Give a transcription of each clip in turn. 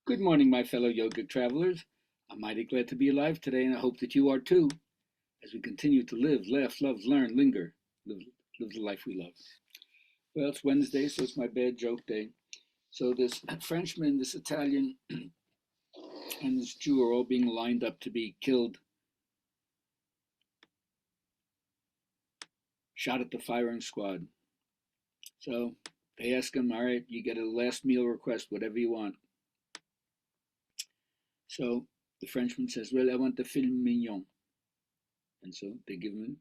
Good morning, my fellow yogic travelers. I'm mighty glad to be alive today, and I hope that you are too, as we continue to live, laugh, love, learn, linger, live, live the life we love. Well, it's Wednesday, so it's my bad joke day. So this Frenchman, this Italian, and this Jew are all being lined up to be killed, shot at the firing squad. So they ask him, all right, you get a last meal request, whatever you want. So the Frenchman says, well, I want the filet mignon. And so they give him,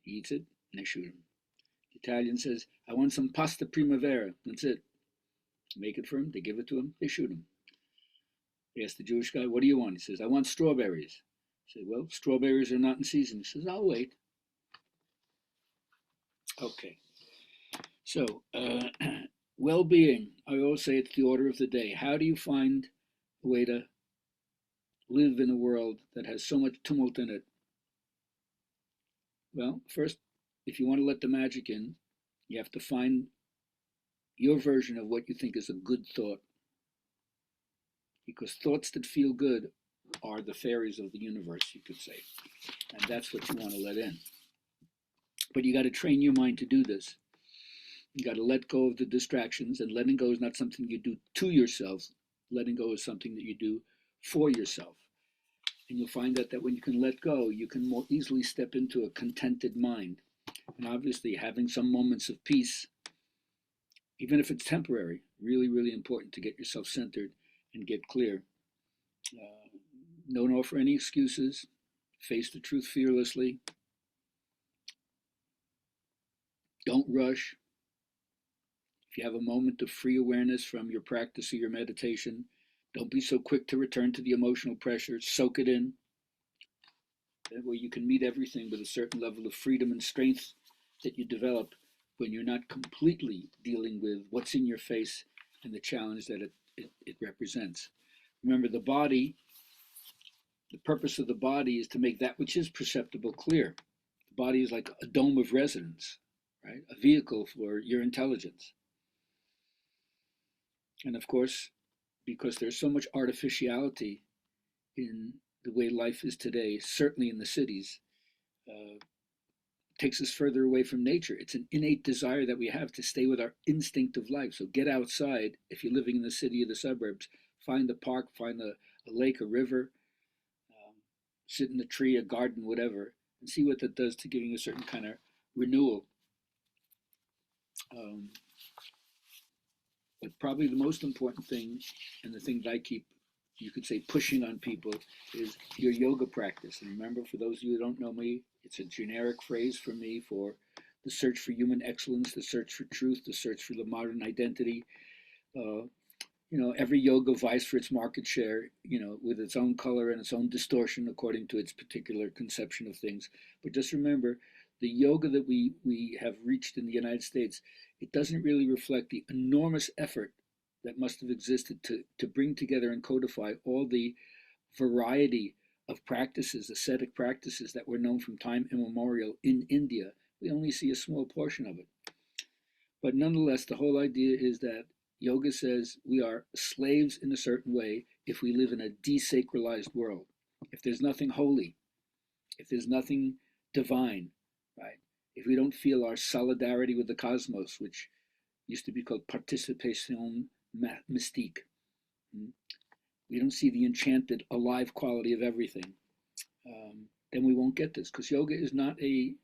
he eats it, and they shoot him. The Italian says, I want some pasta primavera. That's it. Make it for him. They give it to him. They shoot him. They ask the Jewish guy, what do you want? He says, I want strawberries. They say, well, strawberries are not in season. He says, I'll wait. Okay. So, well-being. I always say it's the order of the day. How do you find a way to live in a world that has so much tumult in it? Well, first, if you want to let the magic in, you have to find your version of what you think is a good thought. Because thoughts that feel good are the fairies of the universe, you could say. And that's what you want to let in. But you got to train your mind to do this. You got to let go of the distractions, and letting go is not something you do to yourself. Letting go is something that you do for yourself. And you'll find that when you can let go, you can more easily step into a contented mind. And obviously, having some moments of peace, even if it's temporary, really, really important to get yourself centered and get clear. Don't offer any excuses. Face the truth fearlessly. Don't rush. If you have a moment of free awareness from your practice or your meditation, don't be so quick to return to the emotional pressure. Soak it in. That way you can meet everything with a certain level of freedom and strength that you develop when you're not completely dealing with what's in your face and the challenge that it represents. Remember, the purpose of the body is to make that which is perceptible clear. The body is like a dome of residence, right? A vehicle for your intelligence. And of course, because there's so much artificiality in the way life is today, certainly in the cities, takes us further away from nature. It's an innate desire that we have to stay with our instinct of life. So get outside. If you're living in the city or the suburbs, find a park, find a lake, a river, sit in a tree, a garden, whatever, and see what that does to giving a certain kind of renewal. Um, but probably the most important thing, and the thing that I keep, you could say, pushing on people, is your yoga practice. And remember, for those of you who don't know me, it's a generic phrase for me for the search for human excellence, the search for truth, the search for the modern identity. Every yoga vies for its market share, with its own color and its own distortion according to its particular conception of things. But just remember, the yoga that we have reached in the United States, it doesn't really reflect the enormous effort that must have existed to bring together and codify all the variety of practices, ascetic practices that were known from time immemorial in India. We only see a small portion of it. But nonetheless, the whole idea is that yoga says we are slaves in a certain way if we live in a desacralized world. If there's nothing holy, if there's nothing divine, right? If we don't feel our solidarity with the cosmos, which used to be called participation mystique, we don't see the enchanted, alive quality of everything, then we won't get this. Because yoga is not a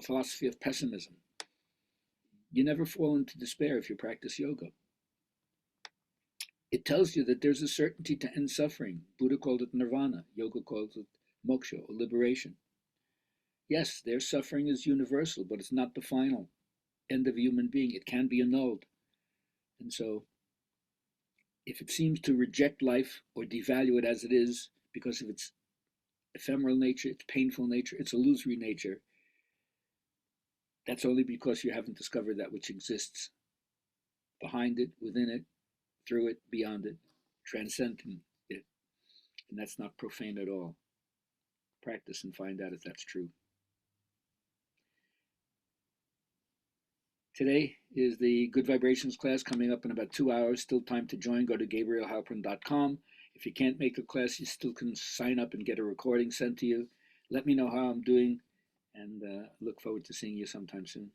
philosophy of pessimism. You never fall into despair if you practice yoga. It tells you that there's a certainty to end suffering. Buddha called it nirvana. Yoga calls it moksha, or liberation. Yes, their suffering is universal, but it's not the final end of a human being. It can be annulled. And so, if it seems to reject life or devalue it as it is because of its ephemeral nature, its painful nature, its illusory nature, that's only because you haven't discovered that which exists behind it, within it, through it, beyond it, transcending it. And that's not profane at all. Practice and find out if that's true. Today is the Good Vibrations class coming up in about 2 hours. Still time to join. Go to GabrielHalpern.com. If you can't make the class, you still can sign up and get a recording sent to you. Let me know how I'm doing, and look forward to seeing you sometime soon.